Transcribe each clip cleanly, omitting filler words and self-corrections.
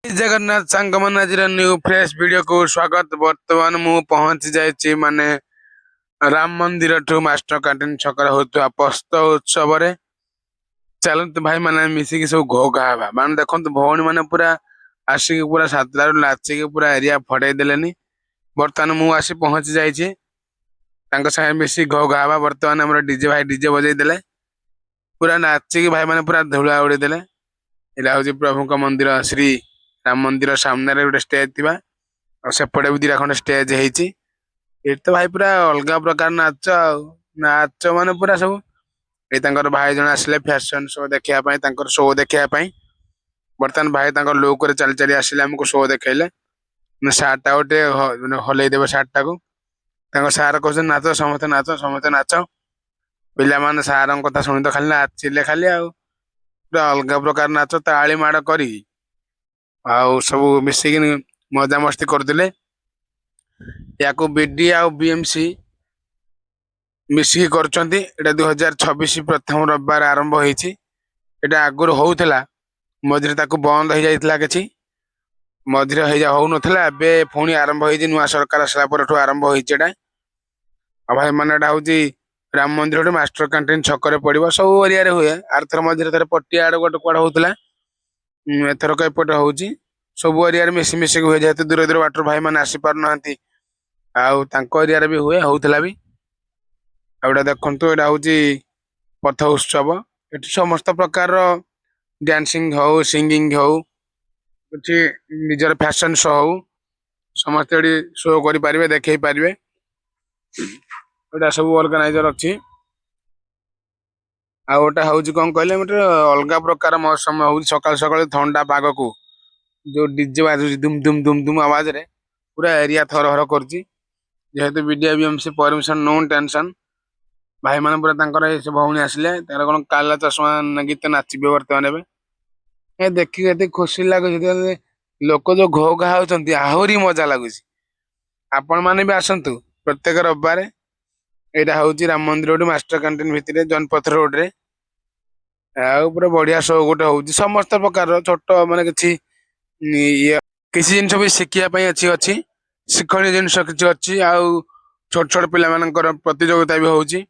जगन्नाथ सांग मन आज न्यू फ्रेश वीडियो को स्वागत। बर्तमान मु पहुंची जाइए माने राम मंदिर ठू मास्टर कैंटीन छकर होता पस्त उत्सव रे। चलते भाई माने मिसिकी सब घो घा मान देखो भौणी मैंने पूरा आसिक पूरा सातटा नाचिक पूरा एरिया फटई देलेनी। बर्तमान मु आसी पहुंची जाइए सागे मिसिक घो घा। बर्तमान आम डीजे भाई डीजे बजे देले पूरा नाचिक भाई मैंने पूरा धूला उड़ी देले। इला हूँ प्रभु मंदिर श्री राम मंदिर सामने गोटे स्टेज थी सेपटे भी दिटा खंड स्टेज होती। तो भाई पूरा अलग प्रकार नाच नाच माने पूरा सब ये भाई जन आसिले फैशन शो देखापी शो देखापी। बर्तमान भाई लुक चली चली आसिले आमको शो देखले सार्ट टा गोटे हलईदेवे सार्ट टाक सार कह नाच समस्ते नाच समस्ते नाच पिला माने सार कथा शुणी तो खाली नाचिले खाली अलग प्रकार नाच ताली माड़ करी सब मिसिक मजा मस्ती करते। या बीडी आ बीएमसी मिसिक कर 2026 प्रथम रविवार आरंभ होती। आगुरी होता मझे बंद हो जाता कि मझे हो नाला पुणी आरंभ हो नुआ सरकार आसला आरंभ होता। भाई मान हूँ राम मंदिर मास्टर कैंटीन छक पड़ो सब एरिया हुए। आरथर मझे थर पटिया गोटे कड़ होता एथरक एपटे हूँ सब एरिया मिसी मिसिक हुए जेहतु दूर दूर बाटर भाई मैंने आसी पार ना एरिया भी हुए होता भी। आउटा देखु यहाँ हूँ पथ उत्सव ये समस्त प्रकार डांसिंग हो सिंगिंग हो निजर फैशन शो हो समस्त ये शो करें देखे पारे। यहाँ सब ऑर्गेनाइजर अच्छी आउटा हूँ कौन कहले गोटे अलग प्रकार मौसम हो सका सका ठंडा पाग को जो डीजे बाजुची दुम दुम दुम दुम आवाज रे पूरा एरिया थरहर करेतु video BMC permission no tension. भाई मैंने पूरा भौणी आसिले कौन काला चश्मा गीत नाचे बर्तमान ए देखिए खुशी लगुच लोक जो घो घा होती आहरी मजा लगुच। आपण मैंने भी आसतु प्रत्येक रविवार यहाँ हूँ राम मंदिर मास्टर कैंटीन भितर जनपथ रोड रे पूरा बढ़िया शो गोटे हूँ समस्त प्रकार छोट माने किसी जिन भी शिखापी अच्छी अच्छी शिक्षणीय जिनस कि अच्छी छोट छोट पिला प्रतियोगिता भी होची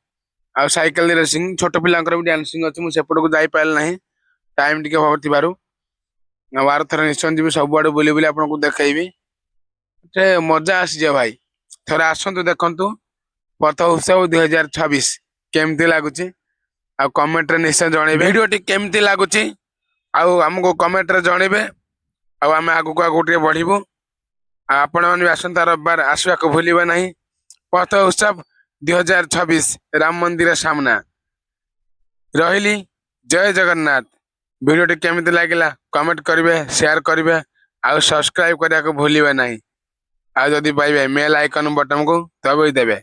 आ साइकिल रेसिंग छोट पिला भी डांसिंग अच्छी मुझे को जापारे ना टाइम टी थी बार थर निश्चय जी सब आड़े बुले बुले आपको देखी मजा आसी जाए। भाई थे आसतु देखु पथ उत्सव 2026 केमती लगुच कमेंट रे निश्चय जन वीडियो टी केमती लगुच आमको कमेंट रे जनइबे आम आगू आगू बढ़ू आपण मैंने आसंता रविवार आसवा को भूलिबा नहीं। पथ उत्सव 2026 राम मंदिर सामना रही। जय जगन्नाथ। वीडियो टी केमती लगिला कमेंट करेंगे शेयर करेंगे आ सब्सक्राइब करने को भूलिबा नहीं। आ जदि पाइबे मेल आइकन बटन को दबाई देबे।